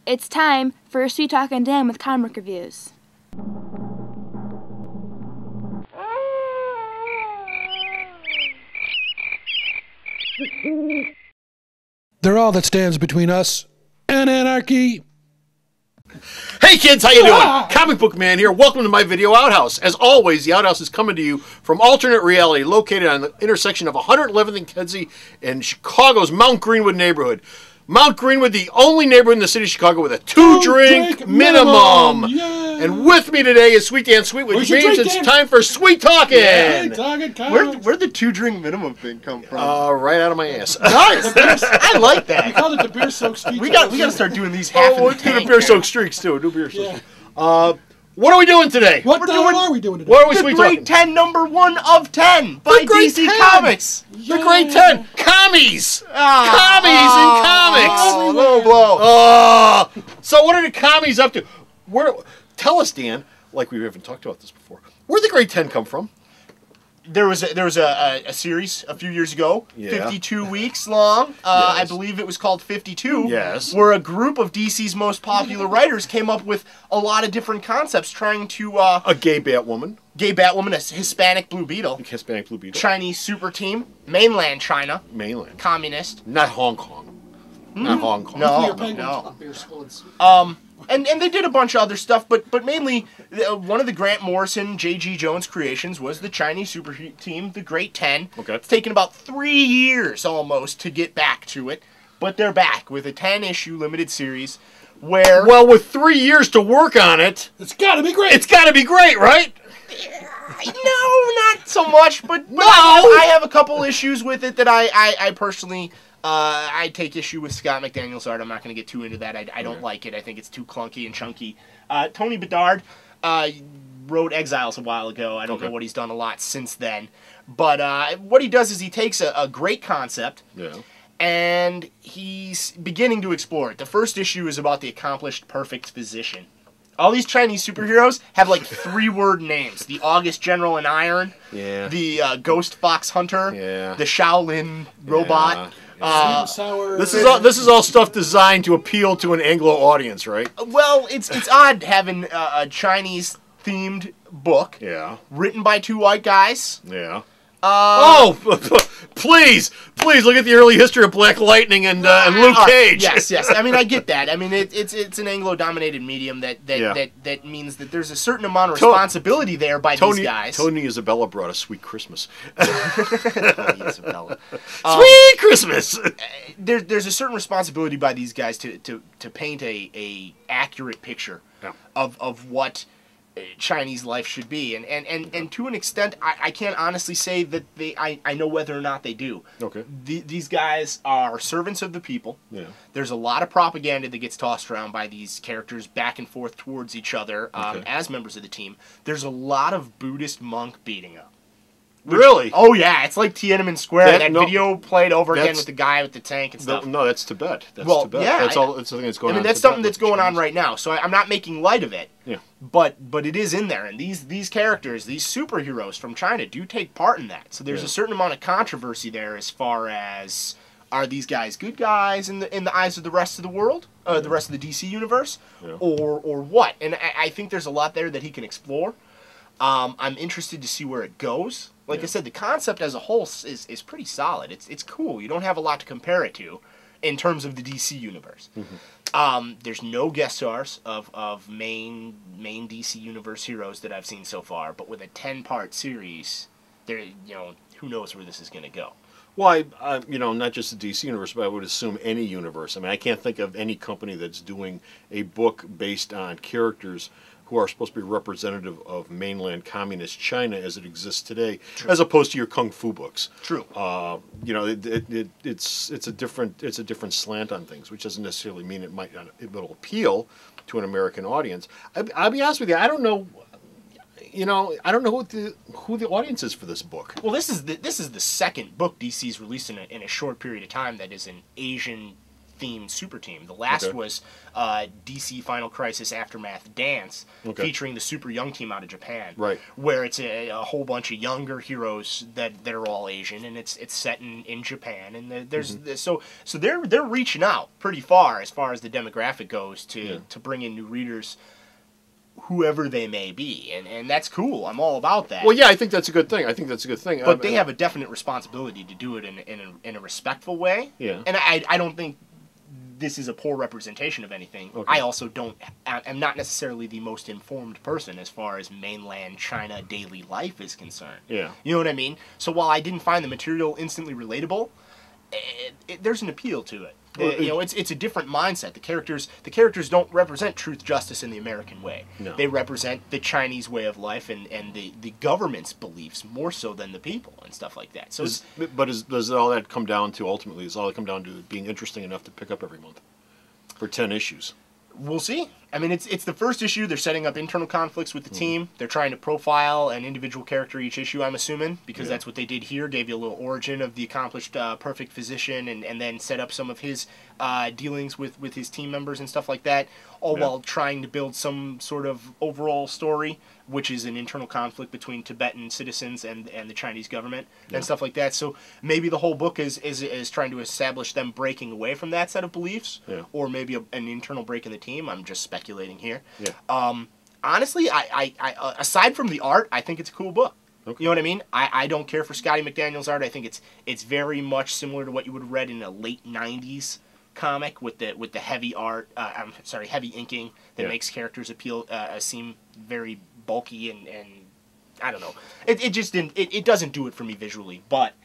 It's time for Sweet Talk and Dan with comic reviews. They're all that stands between us and anarchy. Hey kids, how you doing? Comic Book Man here. Welcome to my video outhouse. As always, the outhouse is coming to you from alternate reality, located on the intersection of 111th and Kedzie in Chicago's Mount Greenwood neighborhood. Mount Greenwood, the only neighborhood in the city of Chicago with a two-drink minimum. Yeah. And with me today is Sweet Dan Sweet, which means it's time for Sweet Talking. Where'd the two-drink minimum thing come from? Right out of my ass. Nice. I like that. We called it the beer soaked streak. We got to start doing these half We'll do the beer soaked streaks too. Do beer soaked streaks. What are we doing today? What the hell are we doing today? What are we The Sweet Great Talking? 10, number 1 of 10 by Great DC 10. Comics. The Great 10. Commies. Commies in comics. Oh, low blow. So what are the commies up to? Tell us, Dan, like we haven't talked about this before, where'd the Great 10 come from? There was a series a few years ago, Yeah. 52 weeks long. I believe it was called 52. Yes. Where a group of DC's most popular writers came up with a lot of different concepts, trying to A gay Batwoman. gay Batwoman, a Hispanic Blue Beetle, Hispanic Blue Beetle. Chinese super team, mainland China, Mainland. communist. Not Hong Kong. Not Hong Kong. No. And they did a bunch of other stuff, but mainly one of the Grant Morrison, J.G. Jones creations was the Chinese super team, the Great 10. Okay. It's taken about 3 years almost to get back to it, but they're back with a 10-issue limited series where... Well, with 3 years to work on it, It's got to be great. it's got to be great, right? No, not so much, but No! I have a couple issues with it that I personally... I take issue with Scott McDaniel's art. I'm not going to get too into that. I don't like it. I think it's too clunky and chunky. Tony Bedard wrote Exiles a while ago. I don't know what he's done a lot since then. But what he does is he takes a great concept and he's beginning to explore it. The first issue is about the accomplished perfect physician. All these Chinese superheroes have like 3-word names. The August General in Iron. Yeah. The Ghost Fox Hunter. Yeah. The Shaolin Robot. Sour. This is all stuff designed to appeal to an Anglo audience, right? Well, it's odd having a Chinese-themed book written by 2 white guys. Yeah. Please look at the early history of Black Lightning and Luke Cage. Yes. I mean, I get that. I mean, it's an Anglo-dominated medium that means that there's a certain amount of responsibility there by these guys. Tony Isabella brought a sweet Christmas. Isabella. Sweet Christmas. There's a certain responsibility by these guys to paint a accurate picture of what Chinese life should be, and to an extent, I can't honestly say that I know whether or not they do. Okay. These guys are servants of the people. Yeah. There's a lot of propaganda that gets tossed around by these characters back and forth towards each other as members of the team. There's a lot of Buddhist monk beating up. Really? Oh yeah, it's like Tiananmen Square. That video played over again with the guy with the tank and stuff. No, that's Tibet. That's Tibet. Yeah, that's the thing that's going on. I mean, that's something that's going on right now. So I'm not making light of it. Yeah. But it is in there, and these characters, these superheroes from China, do take part in that. So there's a certain amount of controversy there as far as, are these guys good guys in the eyes of the rest of the world, the rest of the DC universe, or what? And I think there's a lot there that he can explore. I'm interested to see where it goes. Like I said, the concept as a whole is pretty solid. It's cool. You don't have a lot to compare it to in terms of the DC universe. There's no guest stars of main DC universe heroes that I've seen so far, but with a 10-part series, who knows where this is going to go. Well, not just the DC universe, but I would assume any universe. I mean, I can't think of any company that's doing a book based on characters who are supposed to be representative of mainland communist China as it exists today, as opposed to your kung fu books. True. It's a different slant on things, which doesn't necessarily mean it will appeal to an American audience. I'll be honest with you, I don't know. I don't know who the audience is for this book. Well, this is the second book DC's released in a short period of time that is an Asian themed super team. The last Okay. was DC Final Crisis Aftermath Dance, Okay. featuring the Super Young team out of Japan. Right. Where it's a whole bunch of younger heroes that are all Asian, and it's set in Japan, and there's so they're reaching out pretty far as the demographic goes to bring in new readers, whoever they may be, and that's cool. I'm all about that. Well, yeah, I think that's a good thing. But they have a definite responsibility to do it in a respectful way. Yeah. And I don't think this is a poor representation of anything. Okay. I also I'm not necessarily the most informed person as far as mainland China daily life is concerned. Yeah. You know what I mean? So while I didn't find the material instantly relatable, there's an appeal to it. Well, It's a different mindset. The characters don't represent truth, justice in the American way. No. They represent the Chinese way of life and the government's beliefs more so than the people and stuff like that. So Does all that come down to, ultimately, does all that come down to being interesting enough to pick up every month for 10 issues? we'll see. I mean, it's the first issue. They're setting up internal conflicts with the team. They're trying to profile an individual character each issue, I'm assuming, because that's what they did here. Gave you a little origin of the accomplished perfect physician, and then set up some of his dealings with his team members and stuff like that, all while trying to build some sort of overall story, which is an internal conflict between Tibetan citizens and the Chinese government and stuff like that. So maybe the whole book is trying to establish them breaking away from that set of beliefs, or maybe an internal break in the team. I'm just speculating here. Honestly, I aside from the art, I think it's a cool book. Okay. You know what I mean? I don't care for Scotty McDaniel's art. I think it's very much similar to what you would have read in a late '90s comic with the heavy art. Heavy inking that makes characters seem very bulky and I don't know. It just didn't. It doesn't do it for me visually. But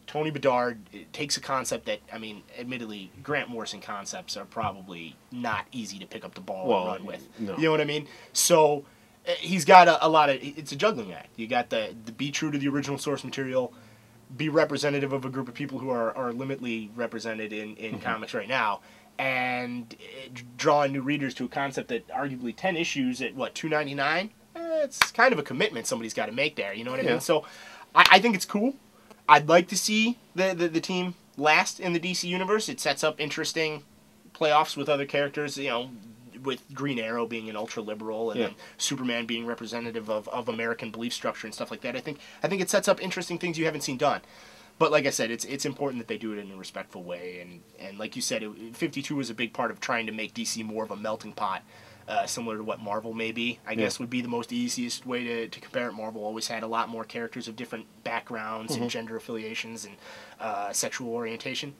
Tony Bedard takes a concept that, I mean, admittedly, Grant Morrison concepts are probably not easy to pick up the ball and run with. No. You know what I mean? So he's got a lot of. It's a juggling act. You got the be true to the original source material, be representative of a group of people who are limitedly represented in comics right now, and draw new readers to a concept that arguably 10 issues at what, $2.99? It's kind of a commitment somebody's got to make there. You know what I mean? So I think it's cool. I'd like to see the team last in the DC universe. It sets up interesting playoffs with other characters, you know, with Green Arrow being an ultra-liberal and then Superman being representative of American belief structure and stuff like that. I think it sets up interesting things you haven't seen done. But like I said, it's important that they do it in a respectful way. And like you said, 52 was a big part of trying to make DC more of a melting pot. Similar to what Marvel may be, I guess would be the most easiest way to compare it. Marvel always had a lot more characters of different backgrounds and gender affiliations and sexual orientation.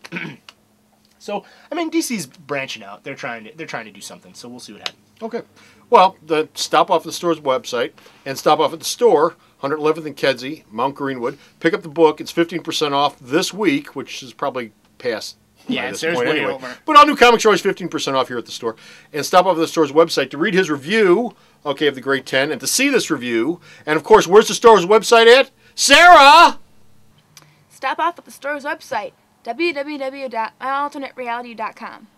So, I mean, DC's branching out. They're trying to do something. So we'll see what happens. Okay. Well, stop off at the store's website and stop off at the store, 111th and Kedzie, Mount Greenwood. Pick up the book. It's 15% off this week, which is probably past. Yeah, this there's point way anyway. over. But all new comics are always 15% off here at the store. And stop off at the store's website to read his review, of the Great 10, and to see this review. And, of course, where's the store's website at? Sarah! Stop off at the store's website, www.myalternatereality.com.